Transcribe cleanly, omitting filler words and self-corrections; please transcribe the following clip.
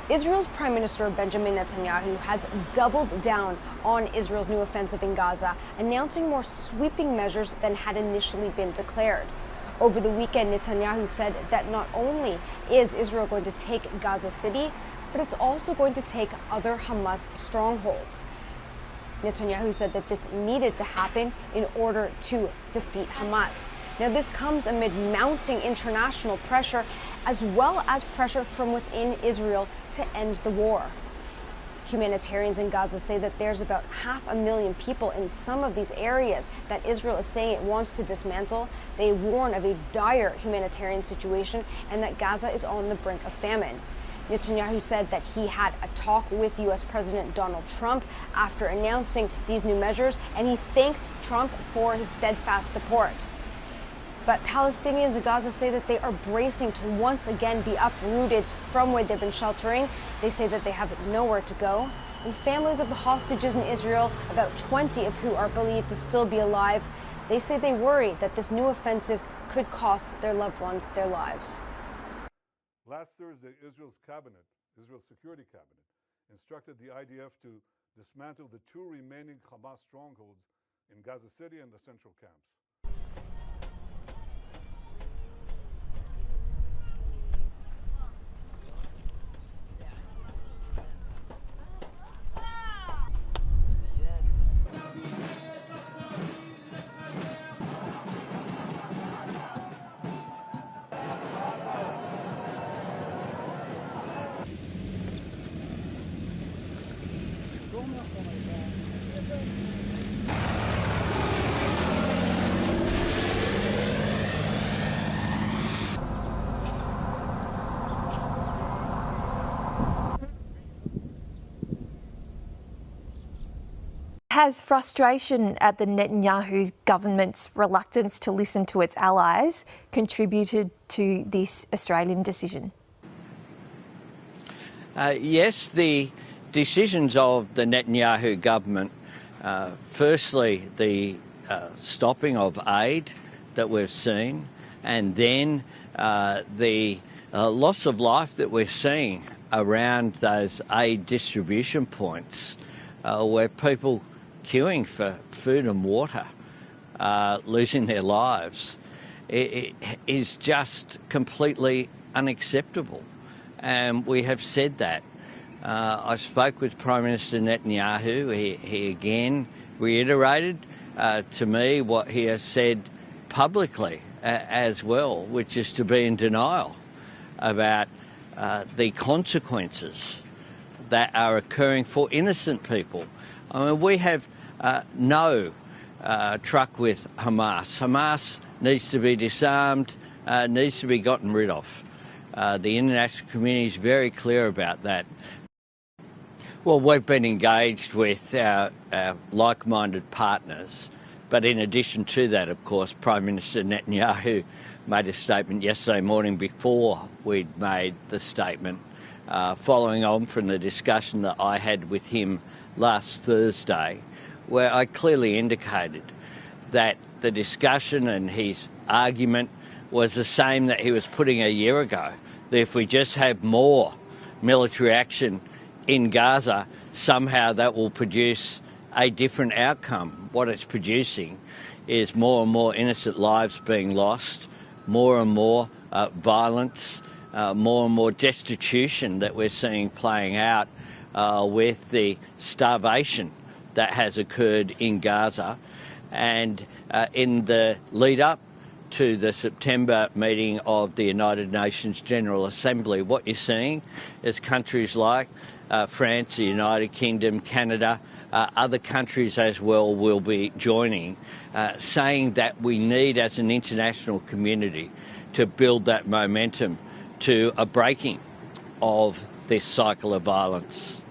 Israel's Prime Minister Benjamin Netanyahu has doubled down on Israel's new offensive in Gaza, announcing more sweeping measures than had initially been declared. Over the weekend, Netanyahu said that not only is Israel going to take Gaza City, but it's also going to take other Hamas strongholds. Netanyahu said that this needed to happen in order to defeat Hamas. Now, this comes amid mounting international pressure, as well as pressure from within Israel to end the war. Humanitarians in Gaza say that there's about 500,000 people in some of these areas that Israel is saying it wants to dismantle. They warn of a dire humanitarian situation and that Gaza is on the brink of famine. Netanyahu said that he had a talk with U.S. President Donald Trump after announcing these new measures, and he thanked Trump for his steadfast support. But Palestinians in Gaza say that they are bracing to once again be uprooted from where they've been sheltering. They say that they have nowhere to go. And families of the hostages in Israel, about 20 of who are believed to still be alive, they say they worry that this new offensive could cost their loved ones their lives. Last Thursday, Israel's Security Cabinet, instructed the IDF to dismantle the 2 remaining Hamas strongholds in Gaza City and the central camps. Has frustration at the Netanyahu government's reluctance to listen to its allies contributed to this Australian decision? Yes, the decisions of the Netanyahu government, firstly the stopping of aid that we've seen, and then the loss of life that we're seeing around those aid distribution points where people queuing for food and water, losing their lives, it is just completely unacceptable. And we have said that. I spoke with Prime Minister Netanyahu. He again reiterated to me what he has said publicly as well, which is to be in denial about the consequences that are occurring for innocent people. I mean, we have no truck with Hamas. Hamas needs to be disarmed, needs to be gotten rid of. The international community is very clear about that. Well, we've been engaged with our like-minded partners, but in addition to that, of course, Prime Minister Netanyahu made a statement yesterday morning before we'd made the statement, following on from the discussion that I had with him last Thursday, where I clearly indicated that the discussion and his argument was the same that he was putting a year ago, that if we just have more military action in Gaza, somehow that will produce a different outcome. What it's producing is more and more innocent lives being lost, more and more violence, more and more destitution that we're seeing playing out with the starvation that has occurred in Gaza. And in the lead up to the September meeting of the United Nations General Assembly, what you're seeing is countries like France, the United Kingdom, Canada, other countries as well will be joining, saying that we need as an international community to build that momentum to a breaking of this cycle of violence.